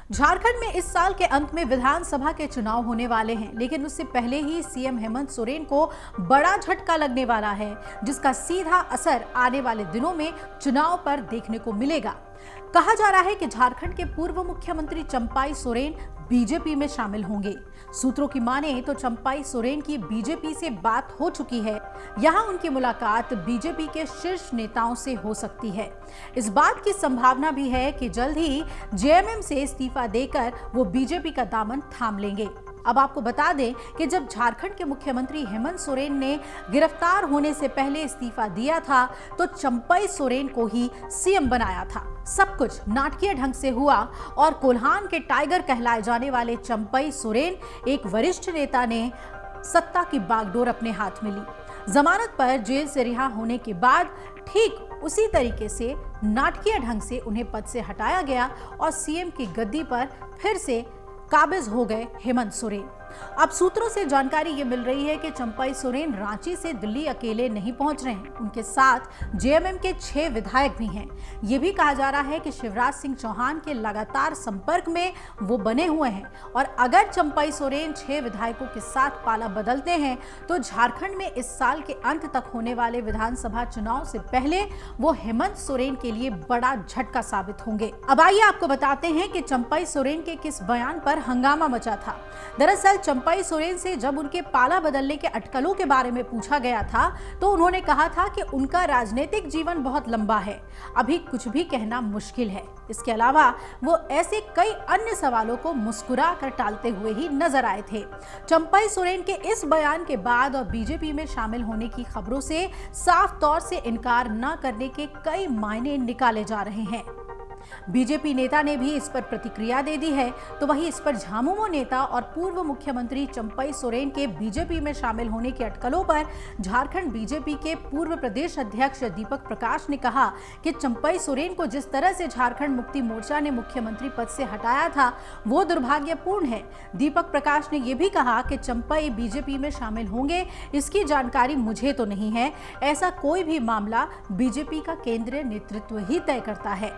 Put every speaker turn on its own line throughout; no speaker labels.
झारखंड में इस साल के अंत में विधानसभा के चुनाव होने वाले हैं, लेकिन उससे पहले ही सीएम हेमंत सोरेन को बड़ा झटका लगने वाला है, जिसका सीधा असर आने वाले दिनों में चुनाव पर देखने को मिलेगा। कहा जा रहा है कि झारखंड के पूर्व मुख्यमंत्री चंपाई सोरेन बीजेपी में शामिल होंगे। सूत्रों की माने तो चंपाई सोरेन की बीजेपी से बात हो चुकी है। यहां उनकी मुलाकात बीजेपी के शीर्ष नेताओं से हो सकती है। इस बात की संभावना भी है कि जल्द ही जेएमएम से इस्तीफा देकर वो बीजेपी का दामन थाम लेंगे। अब आपको बता दें कि जब झारखंड के मुख्यमंत्री हेमंत सोरेन ने गिरफ्तार होने से पहले इस्तीफा दिया था, तो चंपाई सोरेन को ही सीएम बनाया था। सब कुछ नाटकीय ढंग से हुआ और कोल्हान के टाइगर कहलाए जाने वाले चंपाई सोरेन, एक वरिष्ठ नेता ने सत्ता की बागडोर अपने हाथ में ली। जमानत पर जेल से रिहा होने के बाद ठीक उसी तरीके से नाटकीय ढंग से उन्हें पद से हटाया गया और सीएम की गद्दी पर फिर से काबिज हो गए हेमंत सोरेन। अब सूत्रों से जानकारी ये मिल रही है कि चंपाई सोरेन रांची से दिल्ली अकेले नहीं पहुंच रहे हैं। उनके साथ जेएमएम के 6 विधायक भी हैं। ये भी कहा जा रहा है कि शिवराज सिंह चौहान के लगातार संपर्क में वो बने हुए हैं और अगर चंपाई सोरेन 6 विधायकों के साथ पाला बदलते हैं तो झारखंड में इस साल के अंत तक होने वाले विधानसभा चुनाव से पहले वो हेमंत सोरेन के लिए बड़ा झटका साबित होंगे। अब आइए आपको बताते हैं कि चंपाई सोरेन के किस बयान पर हंगामा मचा था। दरअसल चंपाई सोरेन से जब उनके पाला बदलने के अटकलों के बारे में पूछा गया था तो उन्होंने कहा था कि उनका राजनीतिक जीवन बहुत लंबा है, अभी कुछ भी कहना मुश्किल है। इसके अलावा वो ऐसे कई अन्य सवालों को मुस्कुरा कर टालते हुए ही नजर आए थे। चंपाई सोरेन के इस बयान के बाद और बीजेपी में शामिल होने की खबरों से साफ तौर से इनकार न करने के कई मायने निकाले जा रहे हैं। बीजेपी नेता ने भी इस पर प्रतिक्रिया दे दी है, तो वहीं इस पर झामुमो नेता और पूर्व मुख्यमंत्री चंपाई सोरेन के बीजेपी में शामिल होने के अटकलों पर झारखंड बीजेपी के पूर्व प्रदेश अध्यक्ष दीपक प्रकाश ने कहा कि चंपाई सोरेन को जिस तरह से झारखंड मुक्ति मोर्चा ने मुख्यमंत्री पद से हटाया था वो दुर्भाग्यपूर्ण है। दीपक प्रकाश ने यह भी कहा कि चंपाई बीजेपी में शामिल होंगे, इसकी जानकारी मुझे तो नहीं है। ऐसा कोई भी मामला बीजेपी का केंद्रीय नेतृत्व ही तय करता है।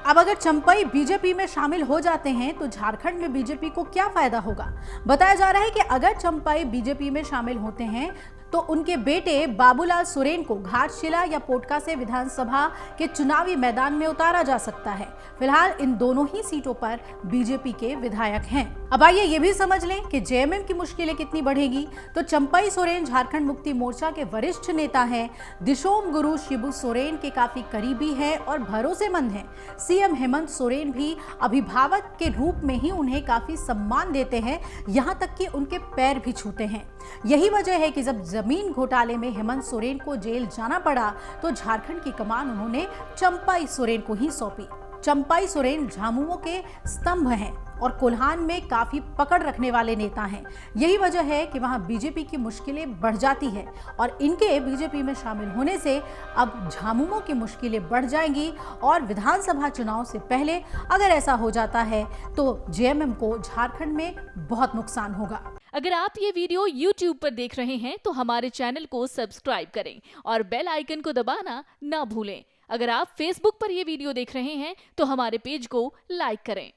अब अगर चंपाई बीजेपी में शामिल हो जाते हैं तो झारखंड में बीजेपी को क्या फायदा होगा? बताया जा रहा है कि अगर चंपाई बीजेपी में शामिल होते हैं तो उनके बेटे बाबूलाल सोरेन को घाटशिला या पोटका से विधानसभा के चुनावी मैदान में उतारा जा सकता है। फिलहाल इन दोनों ही सीटों पर बीजेपी के विधायक हैं। अब आइए ये भी समझ लें कि जेएमएम की मुश्किलें कितनी बढ़ेगी। तो चंपाई सोरेन झारखंड मुक्ति मोर्चा के वरिष्ठ नेता हैं। दिशोम गुरु शिबू सोरेन के काफी करीबी हैं और भरोसेमंद हैं। सीएम हेमंत सोरेन भी अभिभावक के रूप में ही उन्हें काफी सम्मान देते हैं, यहाँ तक कि उनके पैर भी छूते हैं। यही वजह है कि जब जमीन घोटाले में हेमंत सोरेन को जेल जाना पड़ा तो झारखंड की कमान उन्होंने चंपाई सोरेन को ही सौंपी। चंपाई सोरेन झामुमो के स्तंभ हैं और कोल्हान में काफी पकड़ रखने वाले नेता हैं। यही वजह है कि वहां बीजेपी की मुश्किलें बढ़ जाती है और इनके बीजेपी में शामिल होने से अब झामुमो की मुश्किलें बढ़ जाएंगी और विधानसभा चुनाव से पहले अगर ऐसा हो जाता है तो जेएमएम को झारखंड में बहुत नुकसान होगा।
अगर आप ये वीडियो YouTube पर देख रहे हैं तो हमारे चैनल को सब्सक्राइब करें और बेल आइकन को दबाना ना भूलें। अगर आप Facebook पर ये वीडियो देख रहे हैं तो हमारे पेज को लाइक करें।